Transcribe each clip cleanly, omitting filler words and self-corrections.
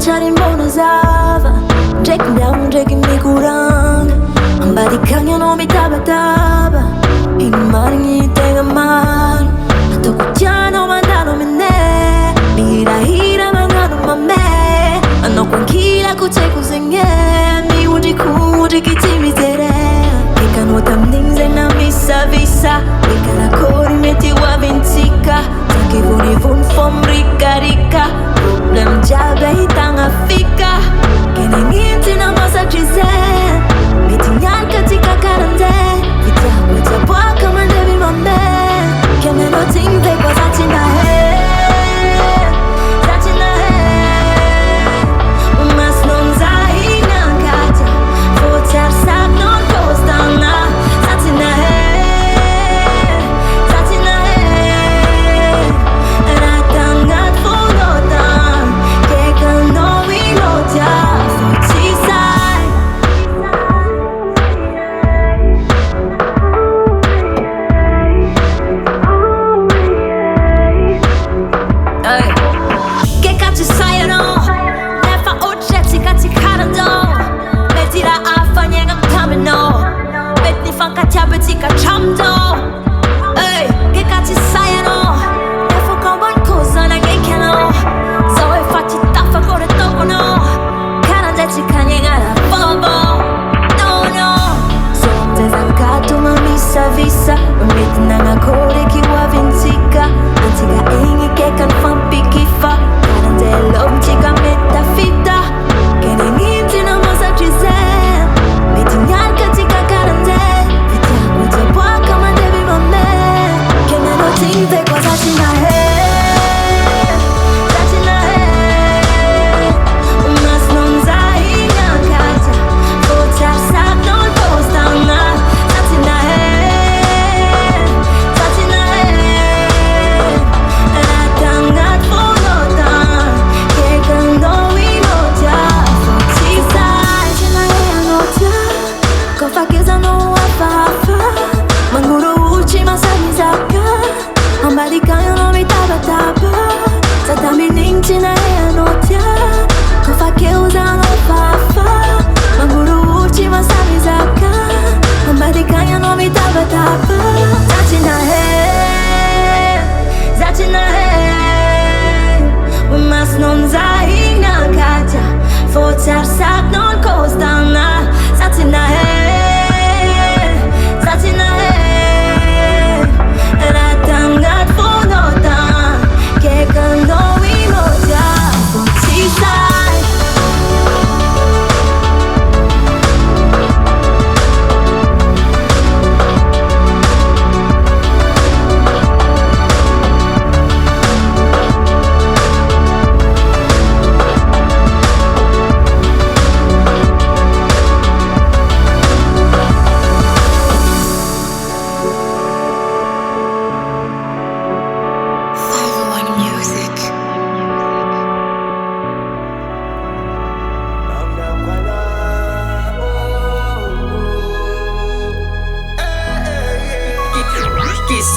Chaddy monazava Drake down, Drake me kuranga Ambadi kanya no mi taba Imaringi tenga mar Atoko tiano mandano mene Hira mangano mame Ano kwankila kute kuzenye Mi uji kitimi tere Kika no tamninze na misa visa Kika na kori meti wa vintika Taki vuni vun fom rika Problem jabe hitanga fika Kene nginti na masa chize Meti nyal katika karande Vita kweta bwaka mandevi mame Keme no tingve kwa zati na he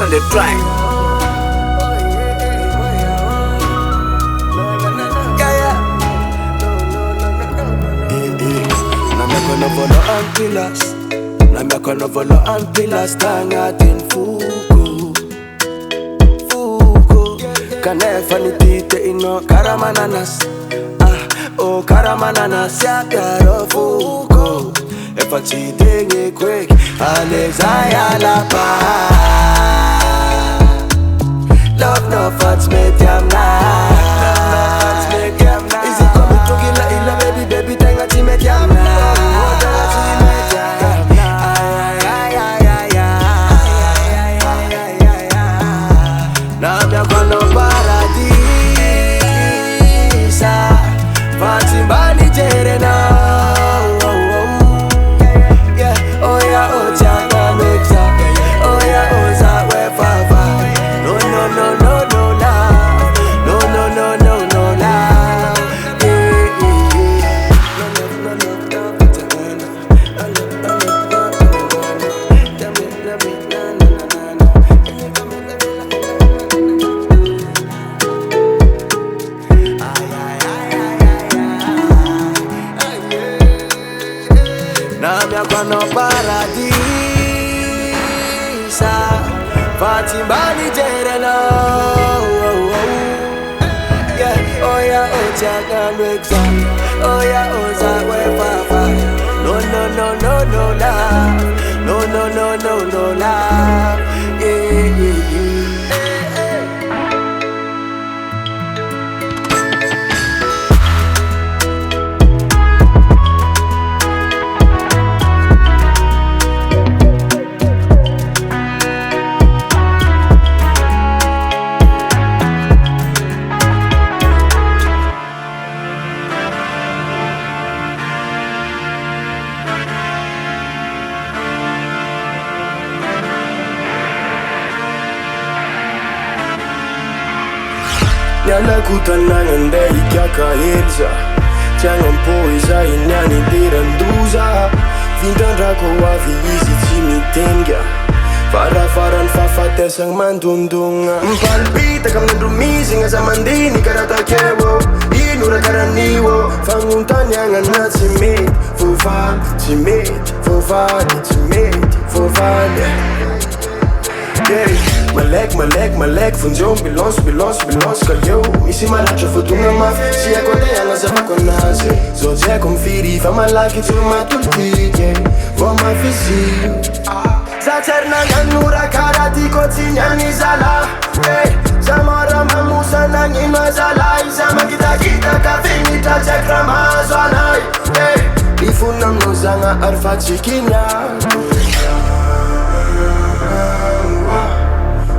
On the track. Nami akono volo antilas tangatin fuku Kanefa nitite ino karamananas oh karamananas ya karo fuku Efa chitenge kwek alezaya la pa Love no fats make them nice. Is it coming to gila ila baby tenga ti make them nice. Now me gonna paradisa, Fatima jere na. Yeah, oh yeah, oh jana meksa, oh yeah, oh za. Fatimbali jerena. Yeah, oh yeah, oh chakan wexam. Oh yeah, oh zawe fafa. No no no no no love. No no no no no love. Yeah yeah yeah. Nyala kutanangan dai kyakaelza Jangan poeza inyani diranduza Vintandrako avy izy tsy mitenga Farafaran fafatesang mandondonga Mpalpitaka mindromizigna za mandiny karatakeo Inora karaniwo Fanguntanyagna tsy mety Vovaly tsy mety Vovaly tsy mety Vovaly Malek funzion bilons kayo Isi malatra fotona mafy Si ako andehana zavako anazy Zao tsy haiko mifiry fa malaky tsy matolitike Vao mafisy Za tsy nagnanora karaha tiako tsy niany zala Za mora mamosa nagnino zala Iza makitakitaka finitra tsy haiko raha mahazo anay Ifona aminao zagna ary fa tsy kiniako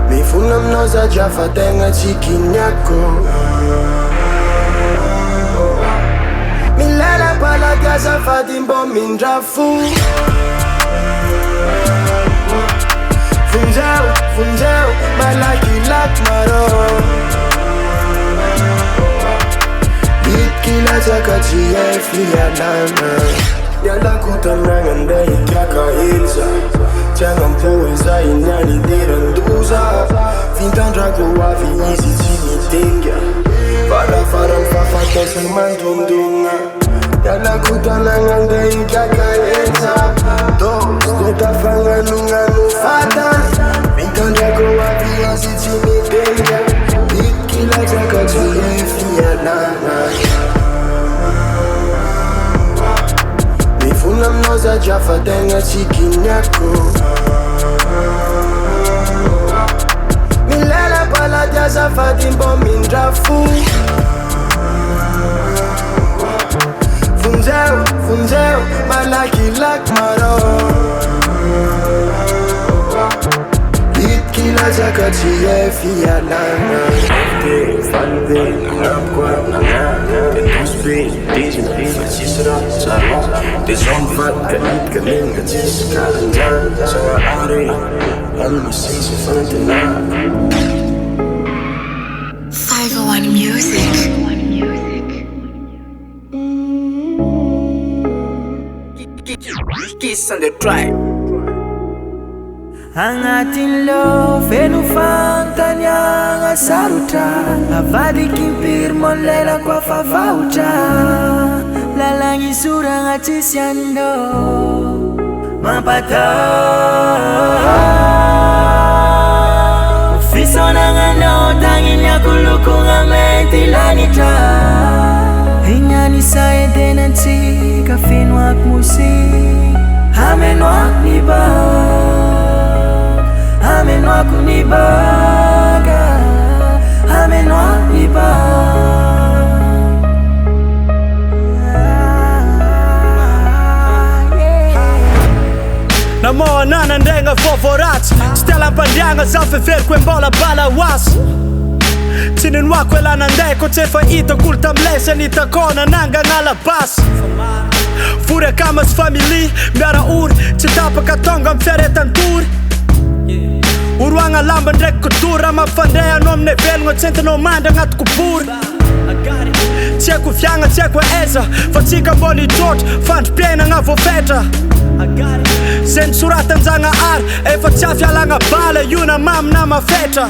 Mifuna aminao za fa tegna tsy kiniako Milela palaky azafady mbô mindrafo Funzeo, malakilaky marô Itkilatsaka tsy hay fialana Ialako tanagna andeha hikiakaelza Jangan poeza inyany diranduza Vintandrako avy izy tsy mitenga Farafaran fafatesang mandondonga Ialako tanagna andeha hikiakaelza Dos tafanganungano fata Vintandrako avy izy tsy mitenga Itkilatsaka tsy hay fialana Mifuna aminao za fa tegna tsy kiniako Milela palady azafady mbô mindrafo Funzeo, malakilaky marô Itkilatsaka tsy hay fialana Valve, namkoa, Tosbe, Dijôyh, Fatsisra, Tsara Des hommes vatka, itka, lenga, tsisy karanjana Sagnahary, almasisy fantana 501 Music Kiss on the track. Agnatin lo feno fantanyagna sarotra Avady kimpiry monlela koa fa vaotra Lalagny soragna tsisy andô Mampata Fisonagnanao tagniny akolokogna mety lanitra Ignany sa edenantsika fenoako musik Amenoako ni ba Amenoako ni baga Amenoako ni ba Namoa nanandegna fôvoratsy Stella mpandiagna za feveriko hoe mbola bala oasy Tsy ninoako ela nandeko tsy efa hitako olo tamilesy nitako nanangagnala basy Vory akamasy family miara ory Tsy tapaka tonga amy fiaretan-tory Oroagna lamba ndraiky kotory Raha mampifandray anao aminay velogna Tsy entinao mandry agnaty kobory Tsy haiko fiagna, tsy haiko eza Fa tsika mbô nitrôtra Fandrom-piainagna voafetra Zay nisoratanjagna ary Efa tsy afialagna bala Io na mamy na mafetra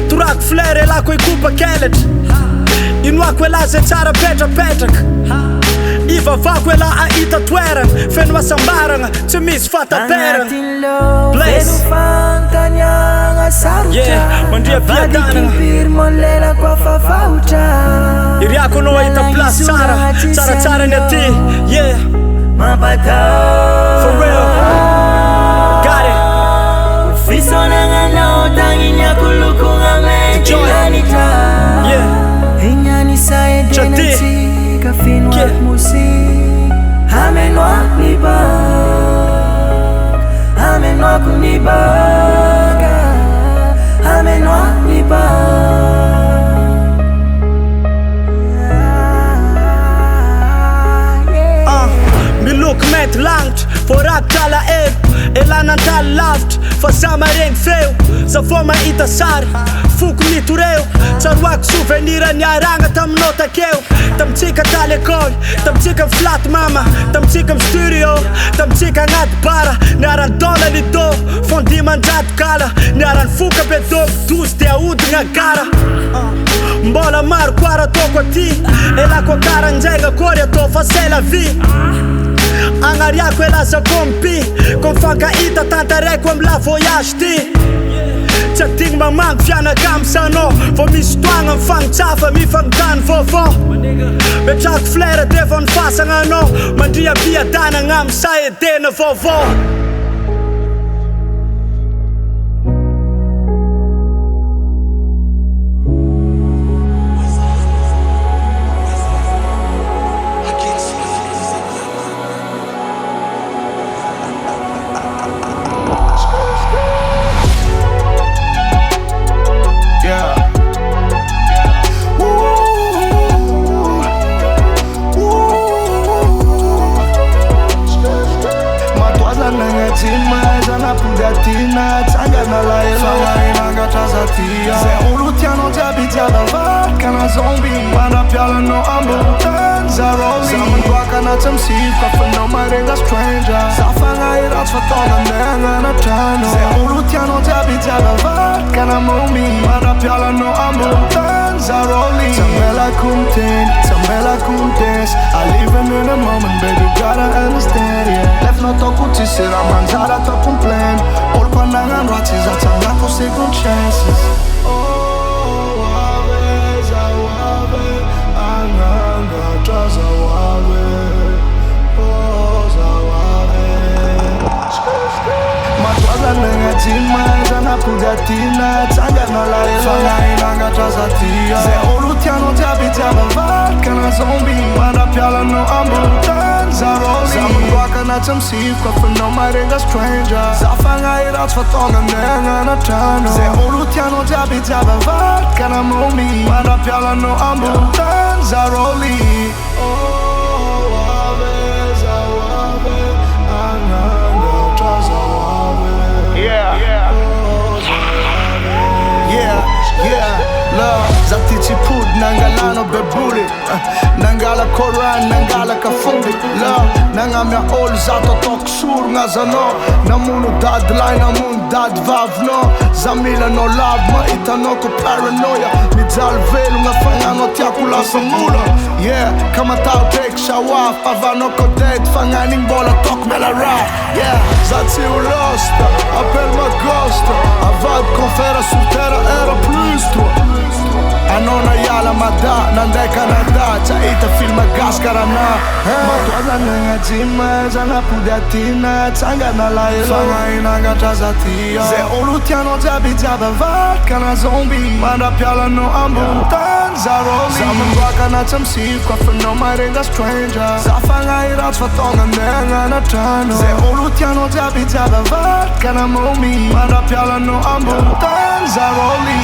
Torako fleur elako ikopa kelatra Inoako ela zay tsara petrapetraka Ivavako ela ahita toerana Feno asambaragna Tsy misy fataterana Agnatin lo feno fantanyagna mandria piadanana lela kwa fafautra iry ako anao ahita place tsaratsara ny aty for real got it fisonanganao tagninyakolokongamentinanitra inyanisa edenatsika finoak musik amenoak nibaga amenoak nibaga miloko mainty langitra voarakitala elo elanantala lavitra fa sama regny feo za fo mahita sary foko mitoreo tsaroako souvenir ny aragna taminao takeo tamitsika ta l'école tamitsika flat mama tamitsika am studio tamitsika agnaty bara niaran-dola ny do fondimandrato kala niaran foka bedoko 12 dia aodigna gara mbola maro koara atoko aty elako akaranjaigna kory atao fa c'est la vie agnariako elaza kompi komfankahita tantaraiko am la voyage ty tsy adigny mamango fianaka amsanao vo misy toagna mifagnotsafa mifagnotany vaovao metrako flera de vo nifasagna anao mandria piadanagna am sa edena vaovao I live in the moment, baby, gotta understand, yeah. Left no talk with this, I'm manjara to complain. All panangan ratis, I tell you for second chances. Oh, Angatra, matwaza nengatima zana pudatina tsanga nalaela Angatra zatia ze olutiano tabitaba kana zombi manda piala no ambutan zaroli zamwaka na tsamsikwa for no marenga stranger zafanga irats fatonga nenga na tano ze olutiano tabitaba kana mombi manda piala no ambutan zaroli Zatichi pud nangalano bebuli nangala Koran nangala kafundi love nangamya all zato tok sur ngazano namuno deadline namun dad vavno zamila no love ma itano ko paranoia midzal velu ngafanga tiaku la samula yeah kama tao take shower avano ko date fanganing bola tok mela rap yeah zati u lost appel ma ghost avad confera sur terra R+3 Anona yala mada nandai Canada chaita filma gaskarana matwaza nengatima zana pudatina tsanga nalaela fanga Angatra zatia ze olutiano tabitaba vat kana zombi manda piala no ambutan zaroli zamwaka na tsamsikwa for no marenga stranger zafanga irats fatonga nenga na tano ze olutiano tabitaba vat kana mombi manda piala no ambutan zaroli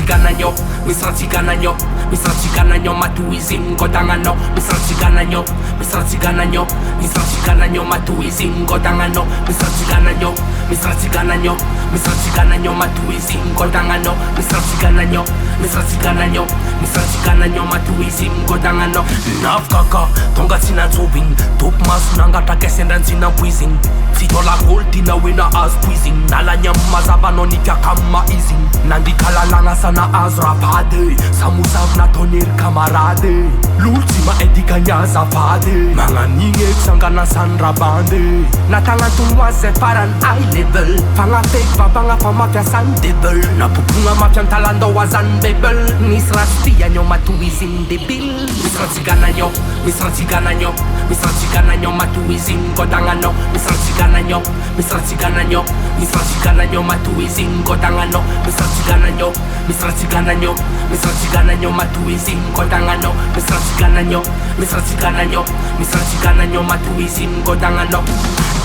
gananyo, misrati gananyo, misrati gananyo matuizing godangano, misrati gananyo, misrati gananyo, misrati gananyo matuizing godangano, misrati gananyo, misrati gananyo, misrati gananyo matuizing godangano, misrati gananyo, misrati gananyo, misrati gananyo matuizing godangano. Nafkaka tonga sina tubing, top mas nangata kesendan sina puizing. Sitola goltina wina as puizing, nalanya mazabano ni kama easing. Nandikala langa sana azrapade, samusav na tonir kamarade. L'ultima edika nyazafade, mga ninge sangana sandra bande. Natangan tumwaze paran high level, fanga fake babanga pamafya sandebel. Napupunga mafya talando wazan bebel, nisrasti yanyo matuizing debil. Misrati gananyo, misrati gananyo, misrati gananyo matuizing godangano, misrati gananyo, misrati gananyo, misrati gananyo matuizing godangano, misrati gananyo, misrati gananyo, misrati gananyo matuizing godangano, misrati gananyo, misrati gananyo, misrati gananyo matuizing godangano.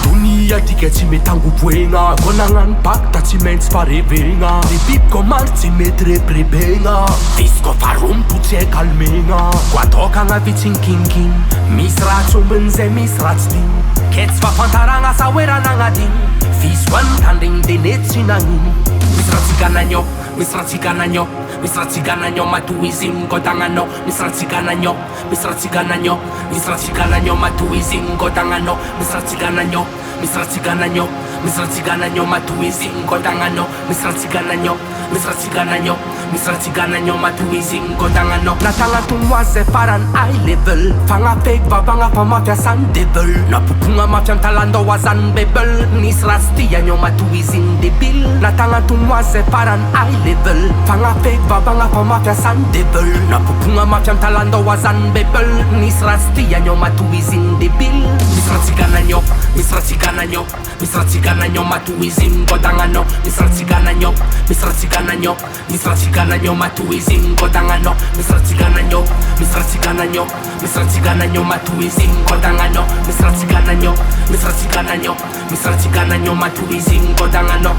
Dunia tika tsy metango poegna, konagnan bakta tsy maintsy farevegna. Ny bibiko maro tsy mety reprebegna, visiko farompo tsy hay kalmegna. Goatokagna vitsinkinkin, misy raha tsombiny zay misy raha tsy din. Ke tsy fafantaragna sa hoe raha nagnadigny, visiko anytandregny de nety tsy nagnino. Misy raha tsy gananyo, misy raha tsy gananyo, misy raha tsy gananyo matoizigny godangano, misy raha tsy gananyo, misy raha tsy gananyo, misy raha tsy gananyo matoizigny godangano, misy raha tsy gananyo, misy raha tsy gananyo, misy raha tsy gananyo matoizigny godangano, misy raha tsy gananyo, misy raha tsy gananyo, misy raha tsy gananyo matoizigny godangano. Natagnatomwazy faran high level, fagnafeky babagna fa mafiasany devil. Napopogna mafia talando azany bebel, nisy raha sy tianyo matoizigny debil. Natagnatomwazy faran high level, fagnafeky babagna fa mafiasany devil. Napopogna mafia talando azany bebel, nisy raha sy tianyo matoizigny debil. Misy raha tsy gananyo, misy raha tsy gananyo, misy raha tsy gananyo matoizigny godangano, misy raha tsy gananyo, misy raha tsy gananyo, misy raha tsy gananyo matoizigny godangano, misy raha tsy gananyo, misy raha tsy gananyo, misy raha tsy gananyo matoizigny godangano, misy raha tsy gananyo, misy raha tsy gananyo, misy raha tsy gananyo matoizigny godangano.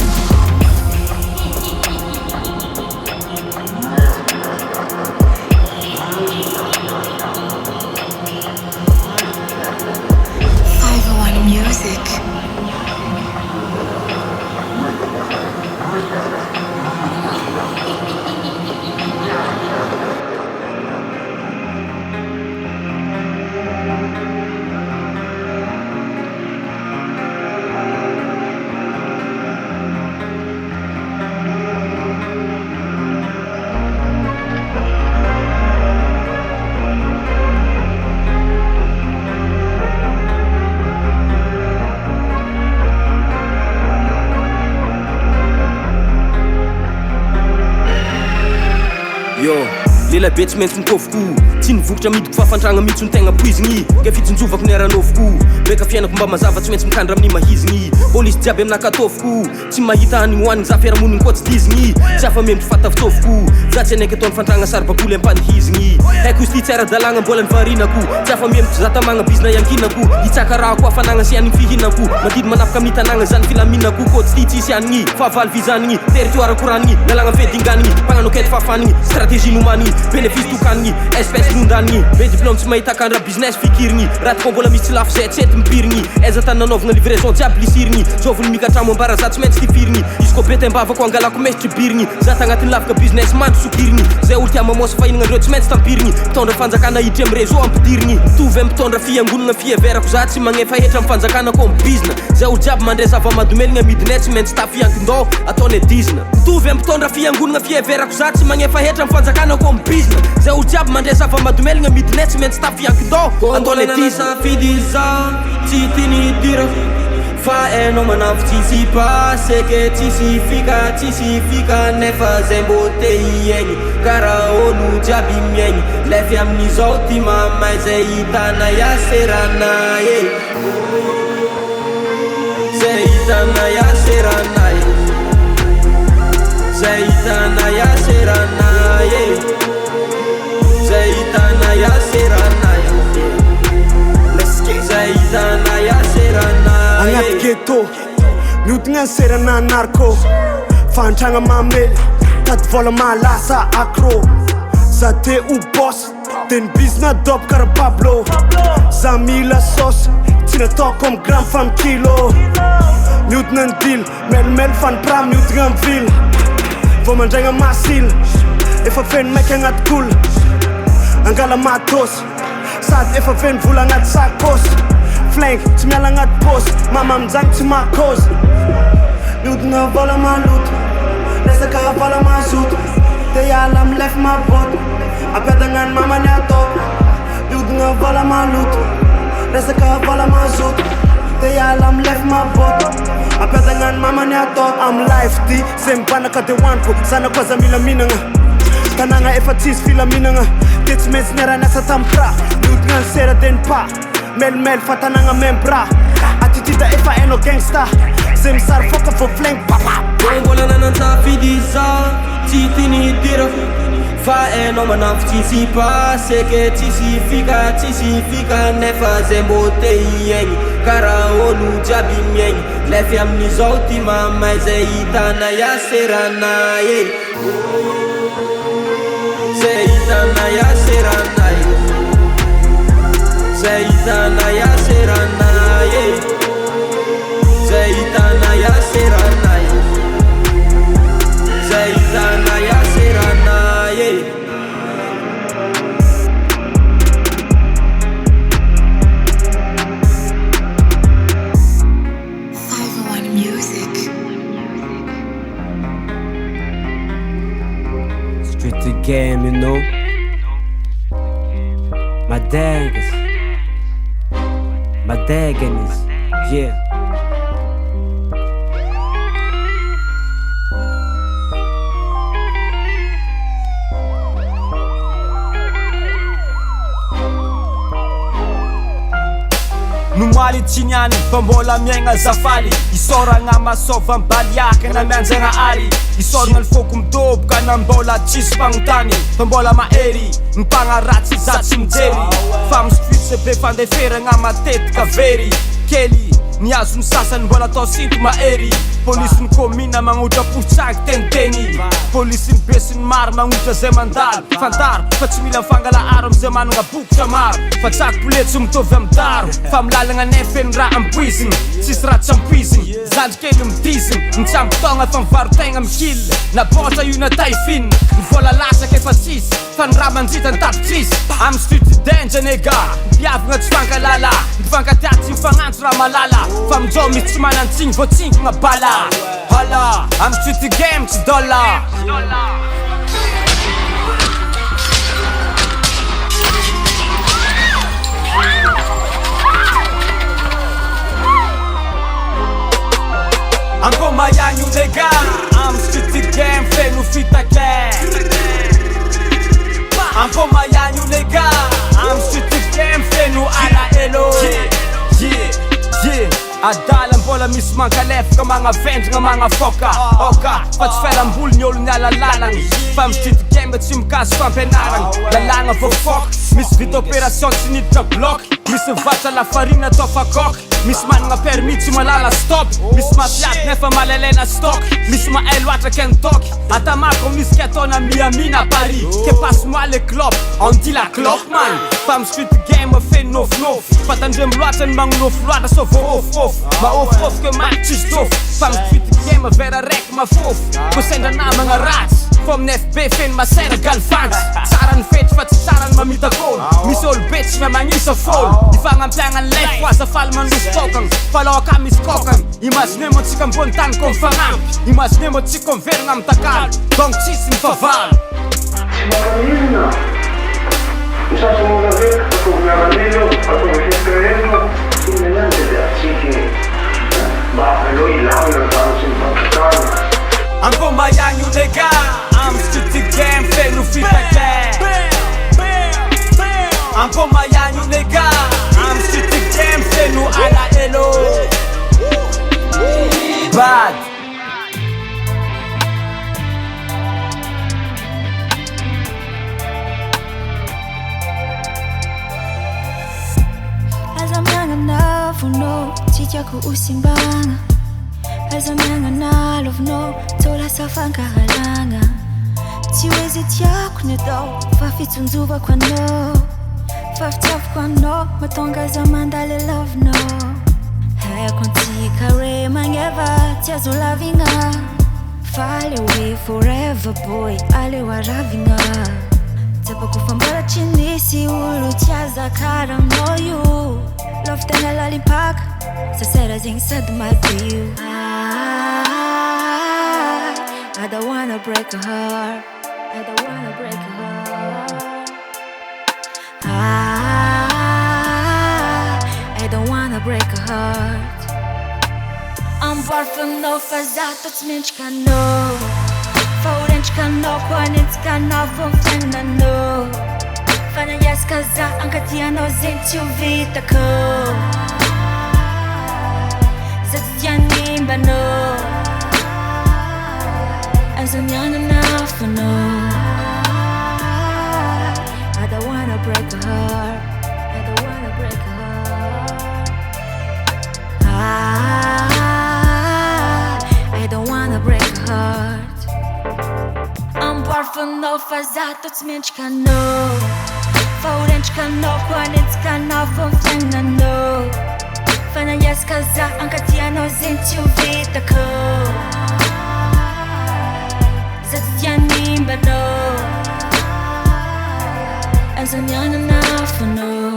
Lela be tsy maintsy mitôviko, tsy nivokotra midiko fafantragna mihitsy ny tegna poizigny. Ke fitsinjovako ny aranôviko, meka fiainako mba mazava tsy maintsy mikandra amin'ny mahizigny. Polisy jiaby aminakatôviko, tsy mahita hanigny hoanigny za fiarahamonigny koa tsy dizigny. Tsy afa-memby fatavitsôviko, za tsy anaiky atao ny fantragna sary-baboly ampanihizigny. Haiko izy ty tsy ara-dalagna mbola nivarinako, tsy afa-memby za tamagna bizina iankinako. Hitsaka raha ko afanagna sy hanigny fihinako, madidy manapaka amin'ny tanagna zany filaminako. Koa tsy ty tsisy hanigny, fahavalo vizanigny, territoire koranigny, lalagna fedinganigny, mpagnano kety fahafanigny, stratégie nomanigny, bénéfice tokanigny, espèce rondanigny. Be diplôme tsy mahita kandra business fikirigny, raha toko mbola misy tsy lafo zay tsy ety mipirigny. Aiza tany nanaovagna livraison jiaby lisirigny, zovony mikatramo ambara za tsy maintsy tifirigny. Izy koa be tembavako angalako mesy tribirigny, za tagnatin'ny lafaka business mandro sokirigny. Zay olo tia mamosa fahinagna tsy maintsy tampirigny, mpitondra fanjakana hidry amy réseau ampidirigny. Mitovy amy mpitondra fiangonagna fiheverako za tsy magnefa hetra amy fanjakana koa amy bizna. Zay olo jiaby mandray zava-madomeligna midinay tsy maintsy tafiankindô ataony dizna. Mitovy amy mpitondra fiangonagna fiheverako za tsy magnefa hetra amy fanjakana koa amy bizna. Zay olo jiaby mandray zava-madomeligna midinay tsy maintsy tafiankindô ataony dizna. Safidy za tsy tiany hidira, fa hainao manafo tsisy pase ke tsisy fika nefa zay mbô te hiaigny karaha olo jiaby miaigny. Lefy amin'izao ty mamay zay hitana iaserana e, zay hitana iaserana e, zay hitana iaserana e, zay hitana iaserana e, zay hitana iaserana e. Agnaty ghetto, mihodigna ny serana narco, fantragna mamely, Mitady vola malasa accro. Za te o boss de ny bizna dobo kara Pablo. Za mila sauce tsy natao comme gramme femme kilo. Miodina ny deal melimely fa ny pram miodina amin'ny ville. Vao mandraigna masila efa feno maiky agnaty kola. Angala matos sady efa feno vola agnaty sakosy. Flank tsy miala agnaty poste mama mijagny tsy makôzy. Miodina vola maloto resaka vola mazoto. Te hiala milefa maboto ampedagna ny mamany ataoko. Miodina vola maloto resaka vola mazoto. Te hiala milefa maboto ampedagna ny mamany ataoko. Am life ty zay mibanaka de hoaniko. Zanako aza mila minagna tanagna efa tsisy filaminagna. Te tsy maintsy niara-niasa tamin'ny pra. Miodina ny sera de ny pa melimely fa tanagna membra. Attitude efa hainao gangsta zay misary foka vo flank papa. Mbola nanan-tafidy za tsy tiany hidira fa hainao manafo tsisy pasy ke tsisy fika nefa zay mbô te hiaigny karaha olo jiaby miaigny. Lefy amin'izao ty mamay zay hitana iaserana e. Zay hitana iaserana e. Zay hitana iaserana e. Zay hitana iaserana e. Zay hitana iaserana e. Street the game, you know. My daggers, yeah. Numaly tsiniany fa mbola miaigna zafaly. Isoragna masova mbaliaka na mianjagna ary. Isoragna ny foko midoboka na mbola tsisy mpagnotany. Fa mbola mahery mimpagnaratsy za tsy mijery. Fa misofitsy be fandeferagna matetika very. Kely niazo ny sasany mbola atao sinto mahery. Polisy ny komina magnotra positsaky teniteny. Polisy ny be sy ny maro magnotra zay mandalo. Fantaro fa tsy mila mifangalaharo amizay managna bokotra maro. Fa tsaky poletsy mitovy amidaro. Fa milalagna nefeny raha ampoiziny tsisy raha tsy ampoiziny. Zandry kely midiziny mitsampotogna fa mivarotegna mikily. Na botra io na taifiny ny vola lasaky efa tsisy. Fa ny raha manjita ny tapitsisy. Amy street danger nega mpiavagna tsy fankalala. Mifankatiaty tsy mifagnantso raha malala. Fa mijao misy tsy manantsigny vo tsingogna bala. Hala, I'm street game tsy dola. Anko mayanyo nega I'm street game feno fitake. Anko mayanyo nega I'm street game feno ala elo. Yeah adala mbola misy mankalefaka magnavendrigna magnafoka. Oka fa tsy fialamboly ny olo nialalalagny. Fa mistreet game tsy mikasy fampianaragny. Lalagna vofoka misy vita opération tsy niditra bloc. Misy vatra lafarina atao fakoky. Misy managna permis tsy malala stop. Misy mafiady nefa malalena stock. Misy mahay loatra kentoky. Atamako misy katona miamina Paris. Ke passe moi le clop on dit la clope man. Fa mistreet game fe nofnof. Fa tandremo loatra ny magnonofo loatra so voofoof. Ma ofof ke man tsisy tof. Fa mistreet game vera raiky mafof. Ko sendra namagna ratsy. Fo amin'ny FB feno masera galfantsy. Tsara ny fety fa tsy tsara ny mamita kôly. Misy olo be tsy magnisa fôly. Ifagnampihagna ny lef ho azafala mandroso tokagny. Falaoka misy kokagny. Imagine mo tsika ambony tany kom fagnampy. Imagine mo tsika miverigna amy takalo. Donc tsisy mifavaly. Maranino, usasomogaveka akognyaranilo atogafiskreno inenandede atsiki mahalo ilagna tano sy mifampitana. Anko mayanyo nega I'm street game feno fitake. Anko mayanyo nega I'm street game feno ala elo. Bad Azamiangana vono tsy tiako hosimbagna. Azamiangana lovno tola safankahalagna. tsy hoe zay tiako ny atao fa fitsonjovako anao fa fitiavako anao mahatonga za mandala lavinao haiko antsika re magneva tsy azo lavigna fa le hoe forever boy aleo aravigna tsapako fambaratry nisy olo tsy azakaranao io love tena lalimpaka sasera zegny sady madio I don't wanna break a heart. I don't wanna break a heart. I don't wanna break a heart. I'm far from no fazato tsmenchka no. Faurenchka no kwanitska no fofena no. Fana yaska za ankatia no zentiu vitako. Zatsianimba no. As I'm young enough to know I don't wanna break a heart. I don't wanna break a heart. I don't wanna break a heart. I'm far from no fazato tsmenchka no. Faurenchka no kwanitska no fofena no. Fana yaska za ankatia no zentiu vitako. Zatsianimba no. As I'm young enough to know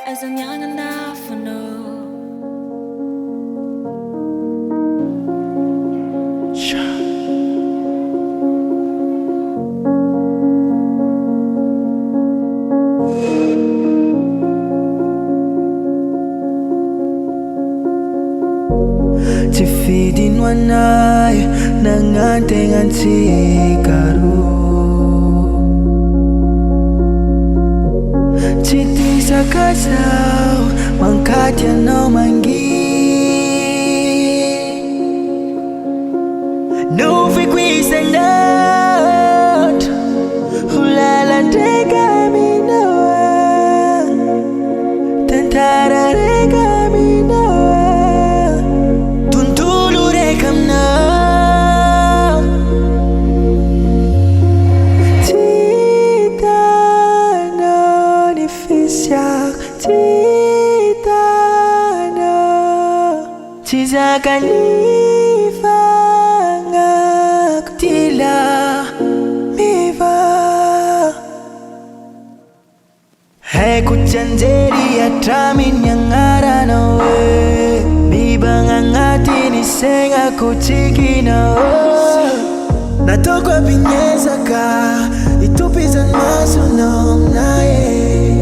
As I'm young enough to know Safidy nahay nangantengan sikaro Citi sa kasaw mangkatya no mangi Nouve quisa not Hulala tega minawa Tantara rega minawa Alaiva ngakutila miva Ekutanzeri atramin nyangara nawe Miba ngangati nisenga kutiki nawe Natokwa binyeza ka itupizan masunong naye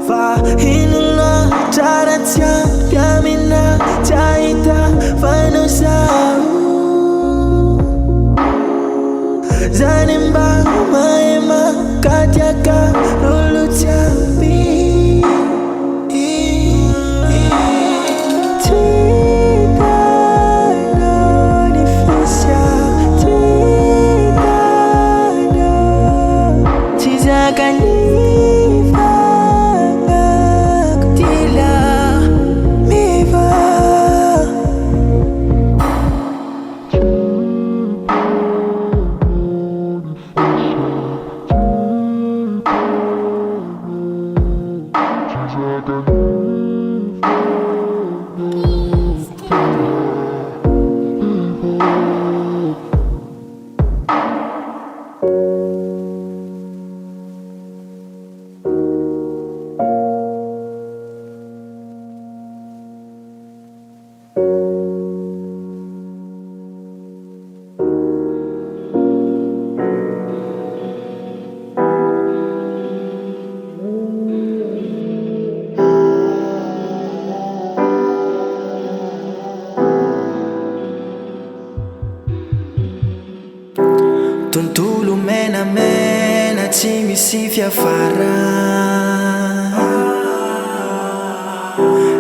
Fahinula Charatya Yamina Chaita Fanusau Zanimba Maema Katyaka Lulutyapi Tita no Nifisya Tita no Tizakani Tontolo menamena tsy misy fiafara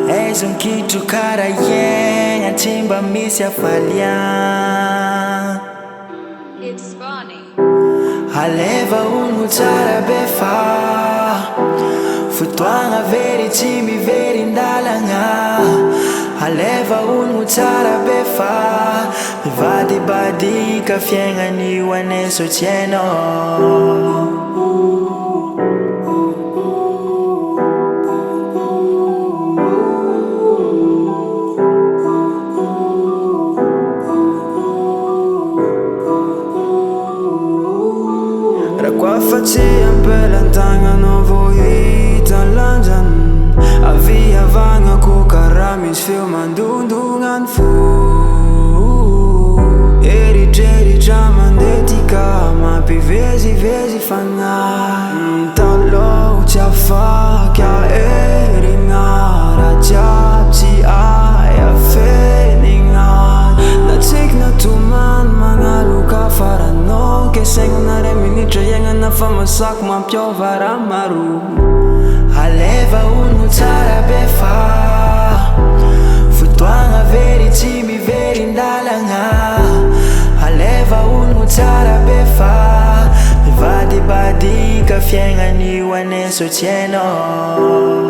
Aizo mikitro kara iegna tsy mba misy hafalia It's funny. Alaiva ono tsara be fa fotoagna very tsy miverindalagna Alaiva ono tsara be fa mivadibadika fiaignany ho anay sotsienao Rakoafatsy ampelantagna no vohita lanjany Aviavagnako karaha misy feo mandondognan fo Eritreritra mandeha tika mampivezivezy fanahy Taloha tsy afaky aherigna raha jiaby tsy ahafenigna Natsiky natomany magnaloka faranao Kesaigna ray minitra iainana fa masako mampiova raha maro Alaiva ono tsara be fa fotoagna very tsy miverindalagna Alaiva ono tsara be fa mivadibadika fiaignany ho anay sotsienao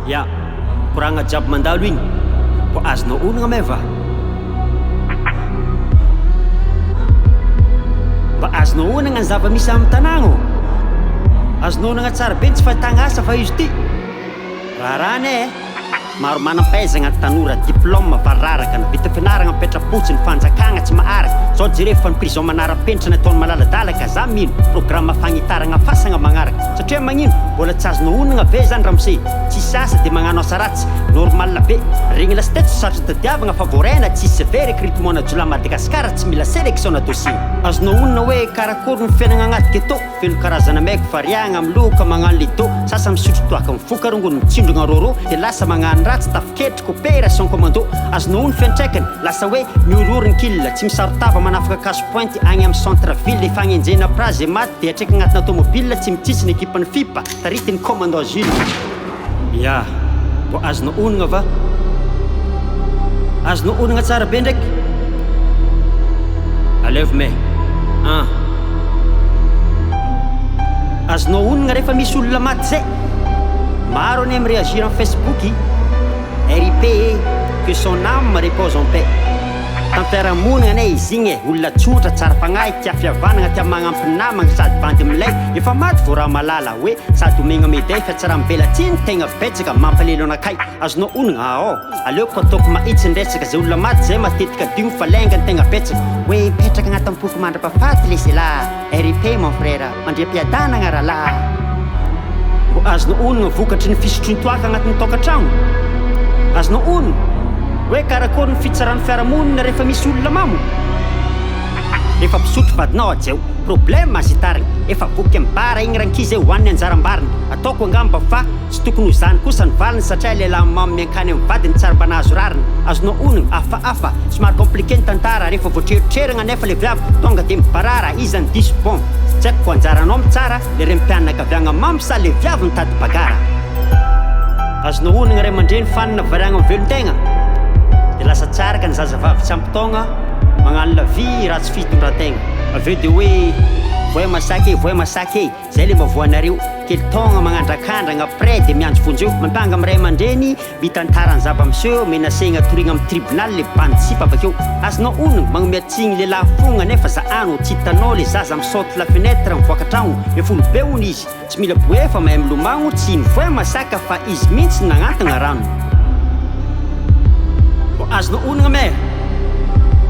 Ya, kurang ajab mandalo igny po azonao onagna may va mba azonao onagna ny zava-misy amin'ny tanagno azonao onagna tsara be tsy fahitagna asa fa izy ty raharany maro manam-pahaizagna tanora diplôme vararaka na vita fianaragna mipetra-potsy ny fanjakagna tsy maharaka zao jere fa ny prison manara-penitra nataony malaladalaka za mino programme fagnitaragna fasagna magnaraka satria magnino mbola tsy azonao onagna ve zany ramose tsy sasa dia magnano asa ratsy normal be regny lasitety sosatry tadiavagna fa voraina tsisy ve recrutement jula Madagasikara tsy mila sélection na dossier azonao onagna hoe karakory ny fiainagna agnaty ghetto feno karazana maiky variagna miloka magnano lido sasa misotro toaka mifoka rongony mitsindrogna roro dia lasa magnano ratsy tafiketrika opération commando azonao ony fiantraikany lasa hoe miororiny killa tsy misarotava manafaka cash point agny amin'ny centre ville efa agnenjena praze maty dia atraika agnatina automobile tsy mitsitsy ny équipe ny fipa taritiny commandant Jules ya mbo azonao onagna va azonao onagna tsara be ndraiky Alaiva me azonao onagna rehefa misy olona maty zay maro any amin'ny réagir en Facebook R.I.P que son âme repose en paix tampiarahamonagna anay izy igny olona tsotra tsara fagnahy tia fihavanagna tia magnampy namagna sady bandy milay efa maty vo raha malala hoe sady omegna médaille fa tsara mivelatsiny tegna betsaka mampalelo anakay azonao onagna ao aleoko ataoko mahitsy ndratsaka zay olona maty zay matetika digno fa laingany tegna betsaka hoe mipetraka agnatin'ny poko mandra-pahafaty lesy la R.I.P mon frère mandriam-piadanagna raha la mbo azonao onagna vokatry ny fisotrontoaka agnatin'ny tokantragno azonao onagna hoe karakory ny fitsarany fiarahamonina rehefa misy olona mamo rehefa mpisotro vadinao ajeo problème azitarigny efa voky amin'ny bara igny rankizy hoaniny anjarambariny ataoko angamba fa tsy tokony ho zany kosa ny valiny satria lehilahy mamy miankany amin'ny vadiny tsara mba nahazo rariny azonao onagna afa somary compliqué ny tantara rehefa voatreritreragna nefa le viavy tonga dia mibarara izany diso bon tsy haiko ko anjaranao mitsara le rempianakaviagna mamy sa le viavy mitady bagara azonao onagna ray aman-dreny fanina variagna mivelon-tegna dia lasa tsaraka ny zazavavy tsy ampy taogna magnano la vie raha tsy fitondran-tegna aveo dia hoe voay masaky zay le mavoanareo kely togna magnandrakandragna après de miandro fonjeo mantanga amiray aman-dreny mitantarany zava-miseho menasegna torigna amin'ny tribunal le bandisipa avakeo azonao onogno magnomiatsigny le lahy fogna nefa za ano tsy hitanao le zaza misaute la fenêtre mivoaka tragno mifolo be hony izy tsy mila boefa mahay milomagno tsy voay masaka fa izy mihitsy nagnatagna rano mbo azonao onogna me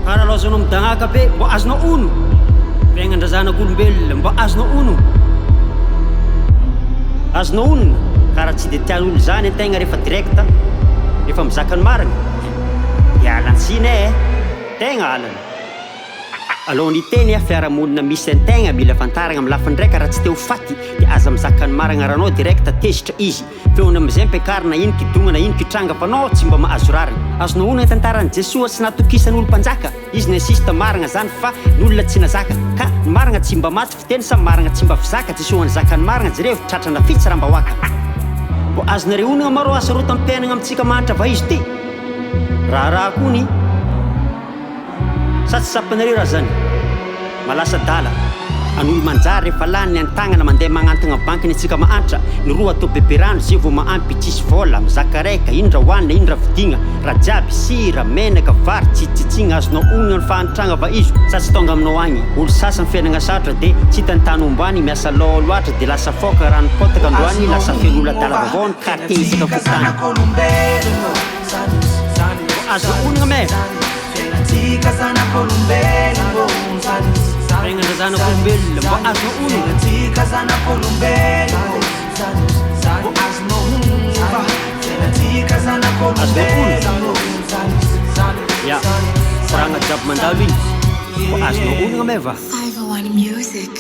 karaha lozanao midagnaka be mbo azonao ono fiaignandrazanak'olombelona mbo azonao ono azonao onona karaha tsy de tian'olo zany antegna rehefa directa rehefa mizaka ny marina ialansina tegna alana alohan'ny teny fiarahamonina misy antegna mila fantaragna amin'ny lafiny ndraika raha tsy te ho faty de aza mizaka ny marina ranao directa tezitra izy feona amizay mpiakarina ino kidongana ino kitranga fanao tsy mba mahazo rarina azonao onona tantaran'i Jesosy tsy natokisan'olo mpanjaka izy nasista marina zany fa n'olona tsy nazaka ka ny marina tsy mba maty fiteny sa marina tsy mba fizaka Jesosy nizaka ny marina jereo tratrana fitsy raha mba hoaka mbo azonareo onona maro asa ro tampiainagna amintsika mahantra va izy ty raha kony sa tsy sapanareo raha zany malasa dala an'olo manjary rehefa lany ny antagnana mandeha magnantagna bankiny antsika mahantra ny roa atao beberano zay vao maampy tsisy vola mizaka raika indra hoanina indra vidigna raha jiaby sira menaka vary tsitsitsitsigna azonao onona ny fahantragna va izo sa tsy tonga aminao agny olo sasany fiainagna sarotra de tsy hitany ombany miasa lao loatra de lasa foka rano potaka androany lasa fian'olo adala vavao ny kate isaka fotany azo onona me fiaignandrazanak'olombelona mbo azonao onona ya fragna jiaby mandalo igny mbo azonao onona me va 501 Music.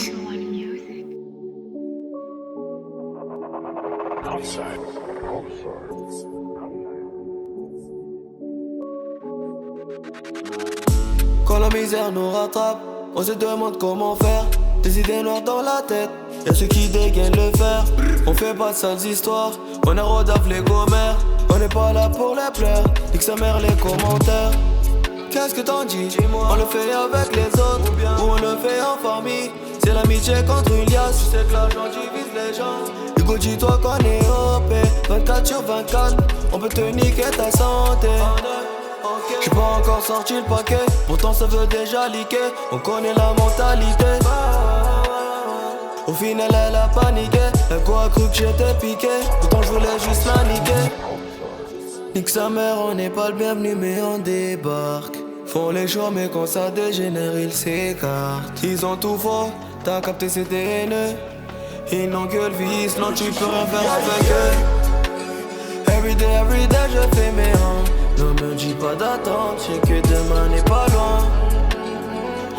Quand la misère nous rattrape, on se demande comment faire. Des idées noires dans la tête, y'a ceux qui dégainent le fer. On fait pas de sales histoires, on a rodaf les gommères. On n'est pas là pour les pleurs, nique sa mère les commentaires. Qu'est-ce que t'en dis? On le fait avec les autres, ou on le fait en famille. C'est l'amitié contre une liasse, tu sais que l'argent divise les gens. Hugo, dis-toi qu'on est OP, 24 sur 24, on peut te niquer ta santé. J'suis pas encore sorti le paquet, pourtant ça veut déjà liquer. On connaît la mentalité. Au final elle a paniqué, elle a cru que j'étais piqué. Pourtant je voulais juste la niquer. Nique sa mère, on n'est pas le bienvenu mais on débarque. Font les choix mais quand ça dégénère ils s'écartent. Ils ont tout faux, t'as capté c'est des haineux. Ils n'ont que le vice, non tu peux rien faire avec eux. Every day je fais mes rangs. Ne me dis pas d'attendre, je sais que demain n'est pas loin.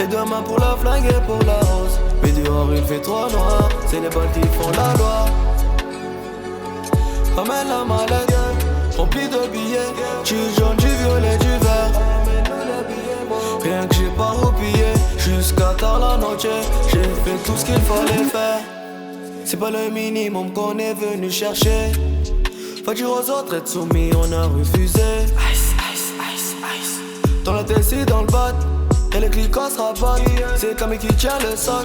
Et demain pour la flingue et pour la rose. Mais dehors il fait trop noir, c'est les balles qui font la loi. Ramène la mallette, remplie de billets. Du jaune, du violet, du vert. Rien que j'ai pas roupillé, jusqu'à tard la noche. J'ai fait tout ce qu'il fallait faire. C'est pas le minimum qu'on est venu chercher. Faut dire aux autres être soumis, on a refusé. Ice, ice, ice, ice. Dans la tête, c'est dans le bat. Et les cliquants se rabattent. C'est Camille qui tient le sac.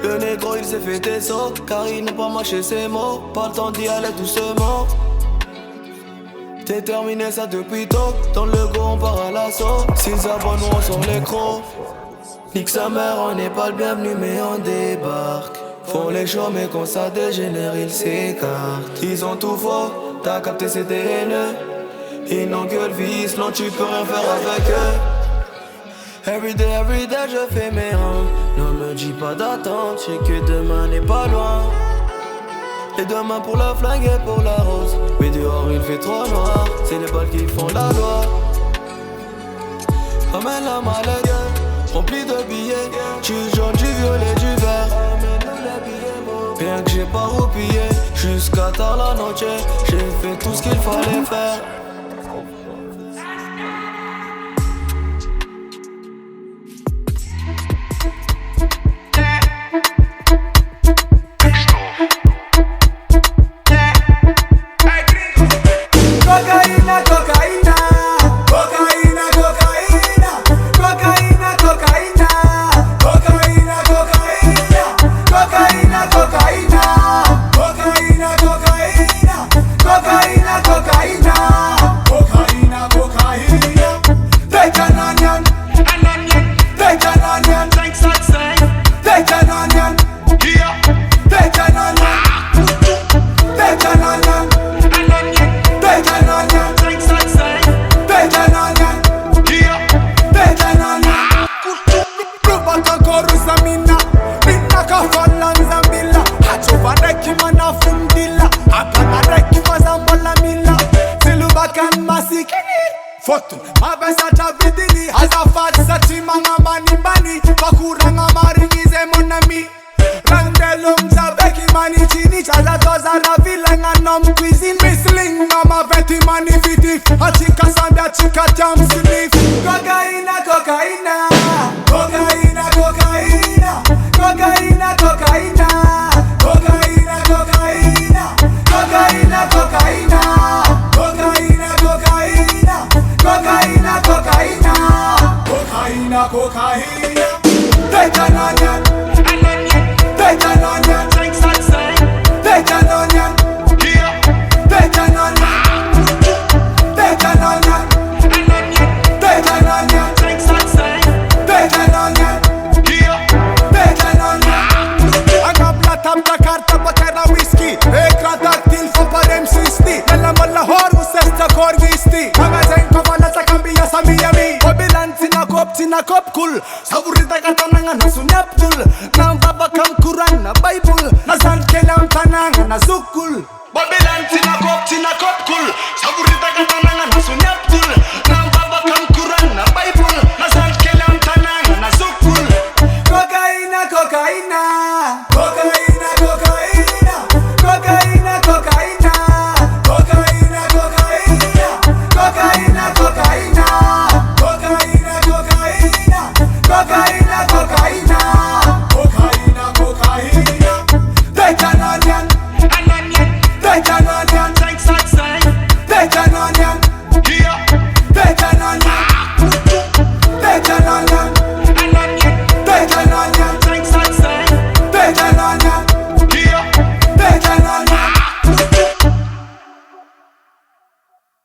Le négro il s'est fait des sauts, car il n'a pas mâché ses mots. Pas le temps d'y aller doucement. T'es terminé ça depuis tôt. Dans le go on part à l'assaut. S'ils abonnent on sort les crocs. Nique sa mère, on n'est pas le bienvenu mais on débarque. Font les choix mais quand ça dégénère ils s'écartent. Ils ont tout faux, t'as capté c'est des haineux. Ils n'ont que le vice, non tu peux rien faire avec eux. Every day je fais mes rangs. Ne me dis pas d'attendre, je sais que demain n'est pas loin. Et demain pour la flingue et pour la rose. Mais dehors il fait trop noir, c'est les balles qui font la loi. Ramène la mallette, remplie de billets. Du jaune, du violet, du vert. Rien que j'ai pas roupillé, jusqu'à tard la noche. J'ai fait tout ce qu'il fallait faire. Cocaína, cocaína, cocaína, cocaína, cocaína, take an onion, take an onion, take an onion, yeah, take an onion, take an onion, take an onion, take an onion, yeah, take an onion. Rubaka korusa mina kafalanza mila hachofa reki mana fundila akana reki mazambola mila silubakan masikini foto mabesa tavidili hazafat sachi manga mani bani fakuranga maringize monami randelum zabeki mani chini chaza toza ravila nganom cuisine misling mama veti mani vitif achika sanda chika jam slif kokaina kokaina kokaina kokaina cocaína, cocaína, cocaína, cocaína, cocaína, cocaína, cocaína, cocaína, cocaína, cocaína, cocaína, cocaína. Take an onion, take an onion, take an onion, take an onion, take an onion, take an onion, take an onion. Tamta carta bakara whisky Ekra dactyl foparem sisti Nella molla horu sesta korgisti Magazen kovala sa kambia sa Miami Kobilan tina kop kul Savurita katananga na sunyaptul Nang babakam kurang na Bible Nazan kelam tananga na sukul